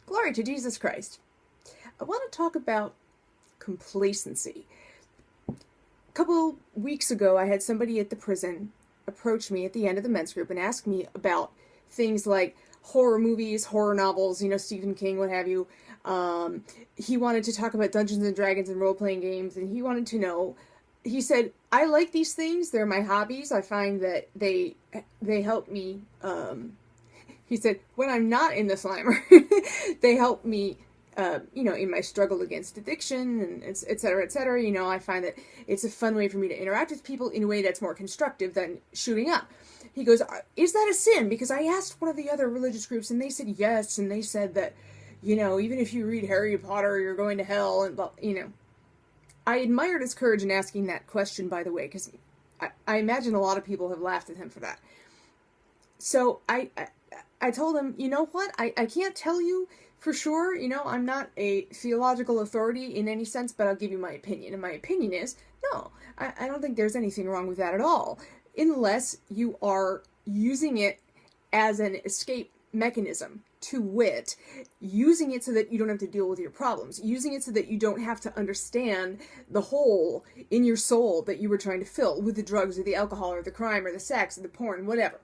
Glory to Jesus Christ. I want to talk about complacency. A couple weeks ago, I had somebody at the prison approach me at the end of the men's group and ask me about things like horror movies, horror novels, Stephen King, what have you. He wanted to talk about Dungeons and Dragons and role-playing games, and he wanted to know, he said, I like these things, they're my hobbies, I find that they help me, he said, when I'm not in the Slimer, they help me, in my struggle against addiction, and et cetera, et cetera. I find that it's a fun way for me to interact with people in a way that's more constructive than shooting up. He goes, is that a sin? Because I asked one of the other religious groups, and they said yes, and they said that, even if you read Harry Potter, you're going to hell, and blah, I admired his courage in asking that question, by the way, because I imagine a lot of people have laughed at him for that. So I told him, you know what, I can't tell you for sure, I'm not a theological authority in any sense, but I'll give you my opinion. And my opinion is, no, I don't think there's anything wrong with that at all, unless you are using it as an escape mechanism, to wit, using it so that you don't have to deal with your problems, using it so that you don't have to understand the hole in your soul that you were trying to fill with the drugs or the alcohol or the crime or the sex or the porn, whatever.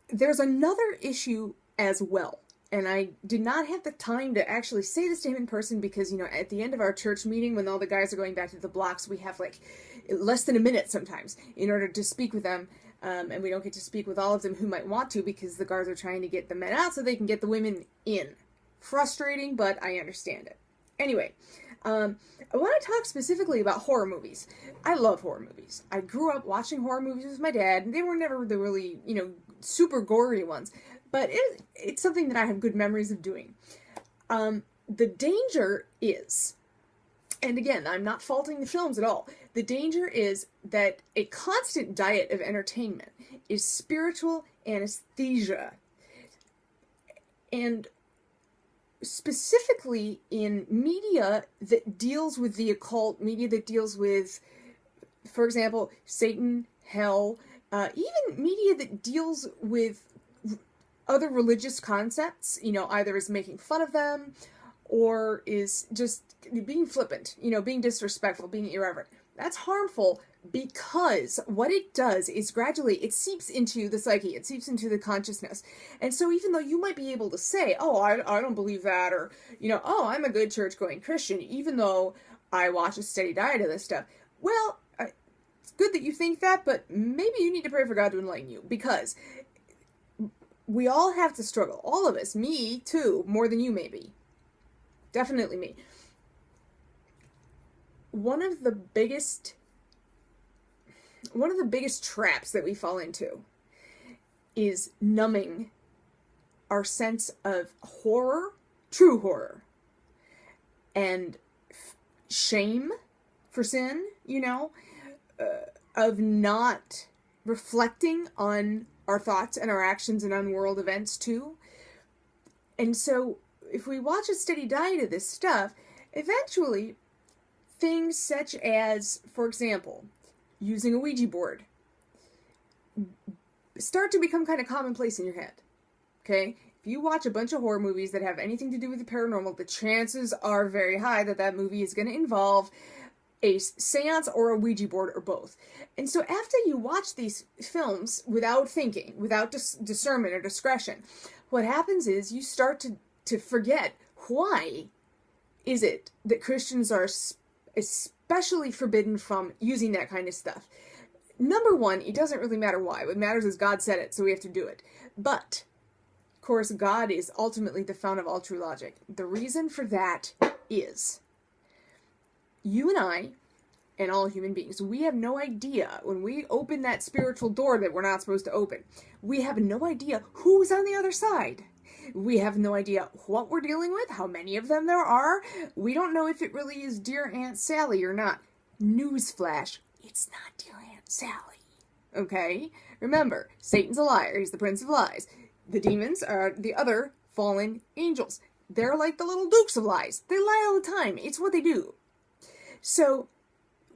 There's another issue as well, and I did not have the time to actually say this to him in person because, at the end of our church meeting, when all the guys are going back to the blocks, we have like less than a minute sometimes in order to speak with them, and we don't get to speak with all of them who might want to because the guards are trying to get the men out so they can get the women in. Frustrating, but I understand it. Anyway, I want to talk specifically about horror movies. I love horror movies. I grew up watching horror movies with my dad, and they were never the really, super gory ones, but it's something that I have good memories of doing. The danger is, and again, I'm not faulting the films at all, the danger is that a constant diet of entertainment is spiritual anesthesia. And specifically in media that deals with the occult, media that deals with, for example, Satan, hell, even media that deals with other religious concepts, either is making fun of them or is just being flippant, being disrespectful, being irreverent. That's harmful because what it does is gradually it seeps into the psyche, it seeps into the consciousness. And so even though you might be able to say, oh, I don't believe that, or, oh, I'm a good church-going Christian, even though I watch a steady diet of this stuff, well, it's good that you think that, but maybe you need to pray for God to enlighten you, because we all have to struggle. All of us. Me, too. More than you, maybe. Definitely me. One of the biggest traps that we fall into is numbing our sense of horror, true horror, and shame for sin, of not reflecting on our thoughts and our actions and on world events too. And so if we watch a steady diet of this stuff, eventually things such as, for example, using a Ouija board start to become kind of commonplace in your head. Okay? If you watch a bunch of horror movies that have anything to do with the paranormal, the chances are very high that that movie is going to involve a seance or a Ouija board or both. And so after you watch these films without thinking, without discernment or discretion, what happens is you start to forget, why is it that Christians are especially forbidden from using that kind of stuff? Number one, it doesn't really matter why. What matters is God said it, so we have to do it. But, of course, God is ultimately the fount of all true logic. The reason for that is, you and I, and all human beings, we have no idea, when we open that spiritual door that we're not supposed to open, we have no idea who's on the other side. We have no idea what we're dealing with, how many of them there are. We don't know if it really is dear Aunt Sally or not. Newsflash, it's not dear Aunt Sally. Okay? Remember, Satan's a liar. He's the prince of lies. The demons are the other fallen angels. They're like the little dukes of lies. They lie all the time. It's what they do. So,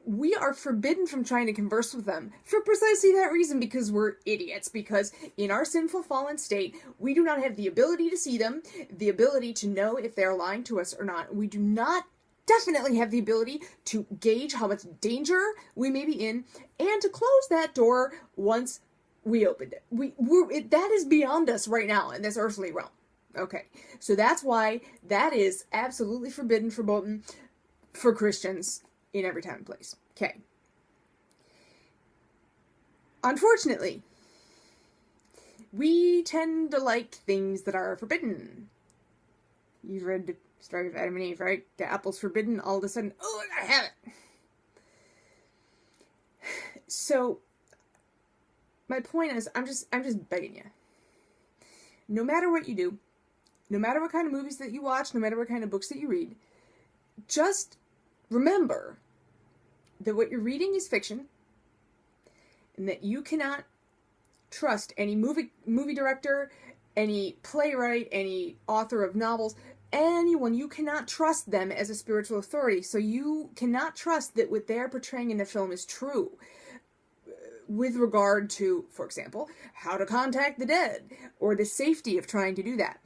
we are forbidden from trying to converse with them for precisely that reason, because we're idiots, because in our sinful fallen state, we do not have the ability to see them, the ability to know if they're lying to us or not. We do not definitely have the ability to gauge how much danger we may be in, and to close that door once we opened it. That is beyond us right now in this earthly realm. Okay, so that's why that is absolutely forbidden, verboten for Christians in every time and place. Okay. Unfortunately, we tend to like things that are forbidden. You've read the story of Adam and Eve, right? The apple's forbidden, all of a sudden, oh, I have it. So, my point is, I'm just begging you. No matter what you do, no matter what kind of movies that you watch, no matter what kind of books that you read, just remember that what you're reading is fiction, and that you cannot trust any movie director, any playwright, any author of novels, anyone. You cannot trust them as a spiritual authority. So you cannot trust that what they're portraying in the film is true with regard to, for example, how to contact the dead, or the safety of trying to do that.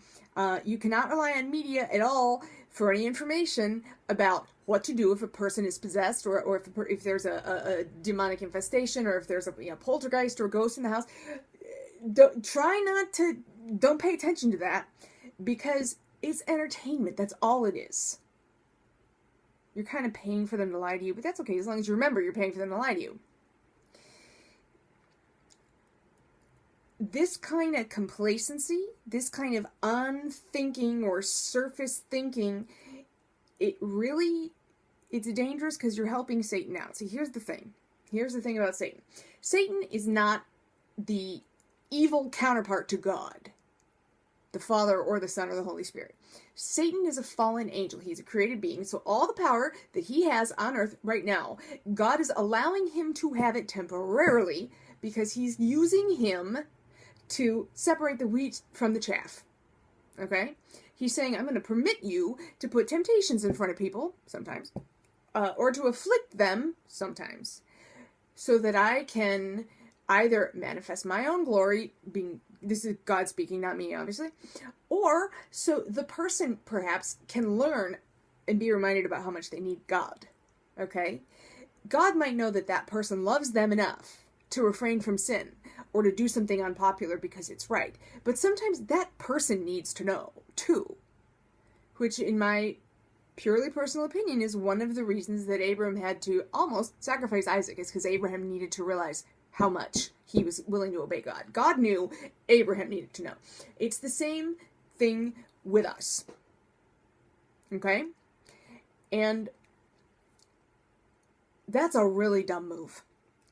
You cannot rely on media at all for any information about what to do if a person is possessed, or if there's a demonic infestation, or if there's a poltergeist or a ghost in the house. Don't pay attention to that, because it's entertainment. That's all it is. You're kind of paying for them to lie to you, but that's okay, as long as you remember you're paying for them to lie to you. This kind of complacency, this kind of unthinking or surface thinking, it's dangerous, because you're helping Satan out. See, here's the thing. Here's the thing about Satan. Satan is not the evil counterpart to God, the Father or the Son or the Holy Spirit. Satan is a fallen angel. He's a created being. So all the power that he has on earth right now, God is allowing him to have it temporarily, because he's using him to separate the wheat from the chaff. Okay? He's saying, I'm going to permit you to put temptations in front of people, sometimes, or to afflict them, sometimes, so that I can either manifest my own glory, this is God speaking, not me, obviously, or so the person, perhaps, can learn and be reminded about how much they need God. Okay? God might know that that person loves them enough to refrain from sin, or to do something unpopular because it's right. But sometimes that person needs to know, too. Which, in my purely personal opinion, is one of the reasons that Abraham had to almost sacrifice Isaac, is because Abraham needed to realize how much he was willing to obey God. God knew, Abraham needed to know. It's the same thing with us. Okay? And that's a really dumb move.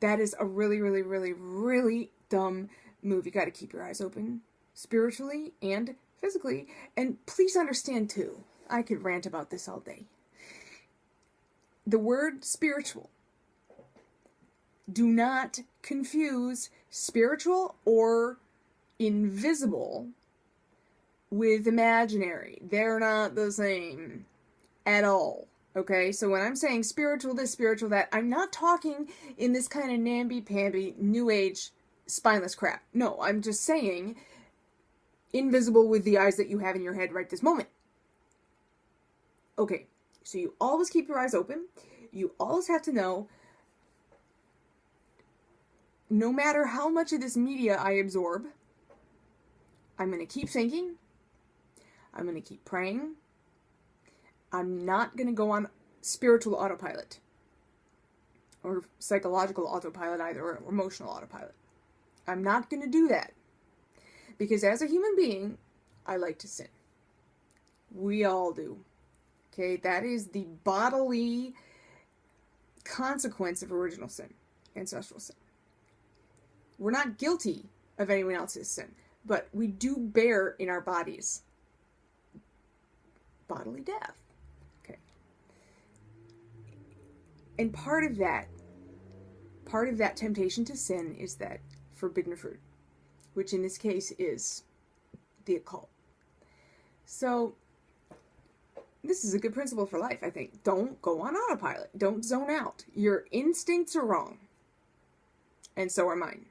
That is a really, really, really, really dumb move. You got to keep your eyes open, spiritually and physically. And please understand, too, I could rant about this all day. The word spiritual. Do not confuse spiritual or invisible with imaginary. They're not the same at all. Okay, so when I'm saying spiritual this, spiritual that, I'm not talking in this kind of namby-pamby, new age, spineless crap. No, I'm just saying invisible with the eyes that you have in your head right this moment. Okay, so you always keep your eyes open. You always have to know, no matter how much of this media I absorb, I'm going to keep thinking. I'm going to keep praying. I'm not going to go on spiritual autopilot, or psychological autopilot either, or emotional autopilot. I'm not going to do that, because as a human being, I like to sin. We all do. Okay, that is the bodily consequence of original sin, ancestral sin. We're not guilty of anyone else's sin, but we do bear in our bodies bodily death. And part of that temptation to sin is that forbidden fruit, which in this case is the occult. So, this is a good principle for life, I think. Don't go on autopilot. Don't zone out. Your instincts are wrong. And so are mine.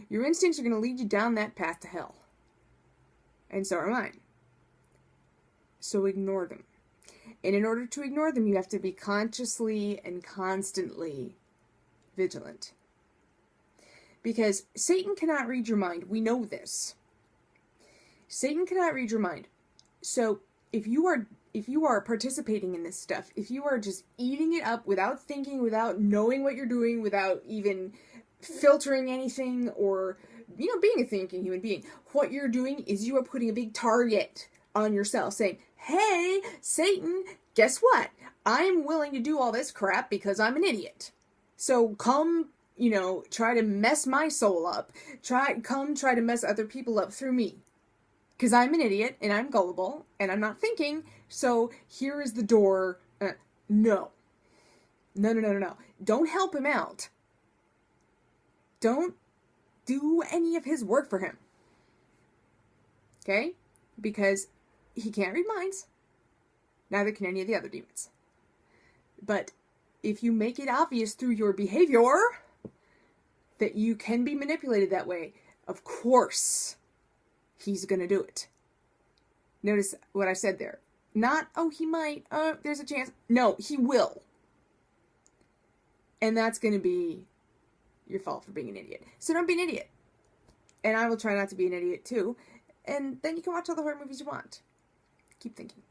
Your instincts are going to lead you down that path to hell. And so are mine. So ignore them. And in order to ignore them, you have to be consciously and constantly vigilant. Because Satan cannot read your mind. We know this. Satan cannot read your mind. So if you are participating in this stuff, if you are just eating it up without thinking, without knowing what you're doing, without even filtering anything, or, being a thinking human being, what you're doing is you are putting a big target on yourself, saying, hey, Satan, guess what? I'm willing to do all this crap because I'm an idiot. So come, try to mess my soul up. Try to mess other people up through me. Because I'm an idiot, and I'm gullible, and I'm not thinking, so here is the door. No. No. Don't help him out. Don't do any of his work for him. Okay? Because he can't read minds. Neither can any of the other demons. But if you make it obvious through your behavior that you can be manipulated that way, of course he's going to do it. Notice what I said there. Not, oh, he might, there's a chance. No, he will. And that's going to be your fault for being an idiot. So don't be an idiot. And I will try not to be an idiot too. And then you can watch all the horror movies you want. Keep thinking.